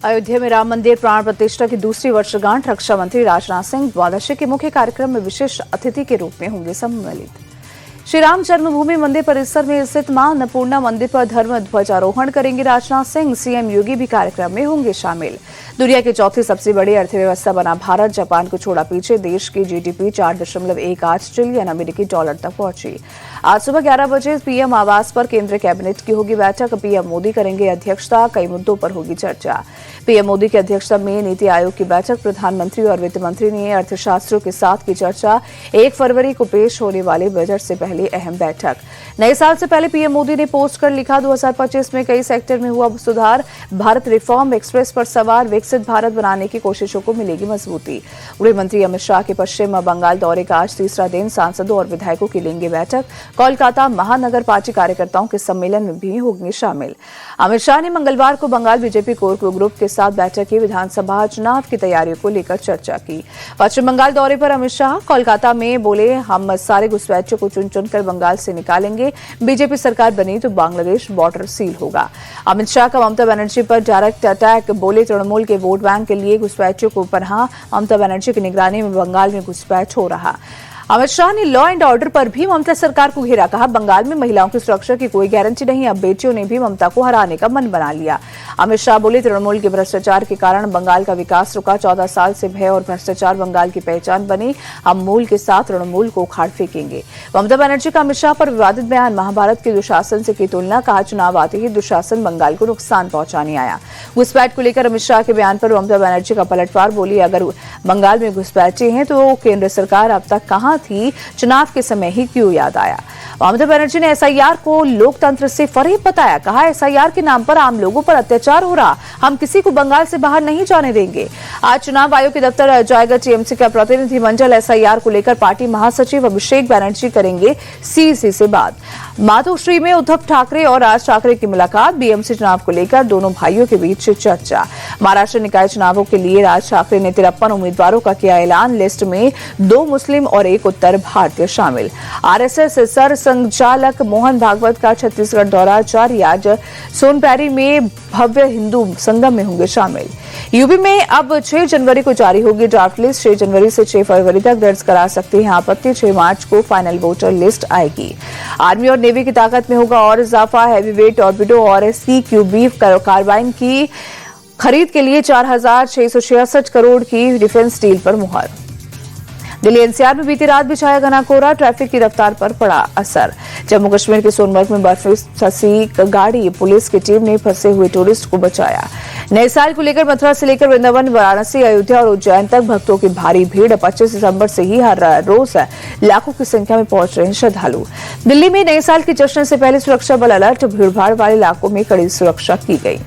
अयोध्या में राम मंदिर प्राण प्रतिष्ठा की दूसरी वर्षगांठ रक्षा मंत्री राजनाथ सिंह द्वादशी के मुख्य कार्यक्रम में विशेष अतिथि के रूप में होंगे सम्मिलित। श्री राम जन्मभूमि मंदिर परिसर में स्थित मां अन्नपूर्णा मंदिर पर धर्म ध्वजारोहण करेंगे राजनाथ सिंह। सीएम योगी भी कार्यक्रम में होंगे शामिल। दुनिया की चौथी सबसे बड़ी अर्थव्यवस्था बना भारत जापान को छोड़ा पीछे। देश की जीडीपी 4.18 ट्रिलियन अमेरिकी डॉलर तक पहुंची। आज सुबह 11 बजे पीएम आवास पर केंद्रीय कैबिनेट की होगी बैठक। पीएम मोदी करेंगे अध्यक्षता। कई मुद्दों पर होगी चर्चा। पीएम मोदी की अध्यक्षता में नीति आयोग की बैठक। प्रधानमंत्री और वित्त मंत्री ने अर्थशास्त्रियों के साथ की चर्चा। 1 फरवरी को पेश होने वाले बजट से पहले अहम बैठक। नए साल से पहले पीएम मोदी ने पोस्ट कर लिखा, 2025 में कई सेक्टर में हुआ सुधार। भारत रिफॉर्म एक्सप्रेस पर सवार विकसित भारत बनाने की कोशिशों को मिलेगी मजबूती। गृह मंत्री अमित शाह के पश्चिम बंगाल दौरे का आज तीसरा दिन। सांसदों और विधायकों की लेंगे बैठक। कोलकाता महानगर पार्टी कार्यकर्ताओं के सम्मेलन में भी होंगे शामिल। अमित शाह ने मंगलवार को बंगाल बीजेपी कोर ग्रुप के साथ बैठक की। विधानसभा चुनाव की तैयारियों को लेकर चर्चा की। पश्चिम बंगाल दौरे पर अमित शाह कोलकाता में बोले, हम सारे घुसपैठियों को चुन चुनकर बंगाल से निकालेंगे। बीजेपी सरकार बनी तो बांग्लादेश बॉर्डर सील होगा। अमित शाह का ममता बनर्जी पर डायरेक्ट अटैक। बोले, तृणमूल के वोट बैंक के लिए घुसपैठियों को पनाह। ममता बनर्जी की निगरानी में बंगाल में घुसपैठ हो रहा। अमित शाह ने लॉ एंड ऑर्डर पर भी ममता सरकार को घेरा। कहा, बंगाल में महिलाओं की सुरक्षा की कोई गारंटी नहीं। अब बेटियों ने भी ममता को हराने का मन बना लिया। अमित शाह बोले, तृणमूल के भ्रष्टाचार के कारण बंगाल का विकास रुका। 14 साल से भय और भ्रष्टाचार बंगाल की पहचान बनी। हम मूल के साथ तृणमूल को उखाड़ फेंकेंगे। ममता बनर्जी का अमित शाह पर विवादित बयान। महाभारत के दुशासन से की तुलना। कहा, चुनाव आते ही दुशासन बंगाल को नुकसान पहुंचाने आया। घुसपैठ को लेकर अमित शाह के बयान पर ममता बनर्जी का पलटवार। बोली, अगर बंगाल में घुसपैठे हैं तो केंद्र सरकार अब तक कहां थी? चुनाव के समय ही क्यों याद आया? ममता बनर्जी ने एसआईआर को लोकतंत्र से फरेब बताया। कहा, एसआईआर के नाम पर आम लोगों पर अत्याचार हो रहा। हम किसी को बंगाल से बाहर नहीं जाने देंगे। आज चुनाव आयोग के दफ्तर जाएगा टीएमसी का प्रतिनिधिमंडल। एसआईआर को लेकर पार्टी महासचिव अभिषेक बनर्जी करेंगे सीईसी से बात। मातोश्री में उद्धव ठाकरे और राज ठाकरे की मुलाकात। बीएमसी चुनाव को लेकर दोनों भाइयों के बीच चर्चा। महाराष्ट्र निकाय चुनावों के लिए राज ठाकरे ने 53 उम्मीदवारों का किया ऐलान। लिस्ट में 2 मुस्लिम और 1 उत्तर भारतीय शामिल। आरएसएस सर संचालक मोहन भागवत का छत्तीसगढ़ दौरा जारी। आज सोनपैरी में भव्य हिंदू संगम में होंगे शामिल। यूपी में अब 6 जनवरी को जारी होगी ड्राफ्ट लिस्ट। 6 जनवरी से 6 फरवरी तक दर्ज करा सकते हैं आपत्ति। 6 मार्च को फाइनल वोटर लिस्ट आएगी। आर्मी और नेवी की ताकत में होगा और इजाफा। हैवीवेट टॉर्पीडो और CQB कार्बाइन की खरीद के लिए 4,666 करोड़ की डिफेंस डील पर मुहर। दिल्ली एनसीआर में बीती रात भी छाया घना कोहरा। ट्रैफिक की रफ्तार पर पड़ा असर। जम्मू कश्मीर के सोनमर्ग में बर्फ में फंसी गाड़ी। पुलिस की टीम ने फंसे हुए टूरिस्ट को बचाया। नए साल को लेकर मथुरा से लेकर वृंदावन, वाराणसी, अयोध्या और उज्जैन तक भक्तों की भारी भीड़। 25 दिसंबर से ही हर रोज लाखों की संख्या में पहुंच रहे हैं श्रद्धालु। दिल्ली में नए साल के जश्न से पहले सुरक्षा बल अलर्ट। भीड़भाड़ वाले इलाकों में कड़ी सुरक्षा की गई।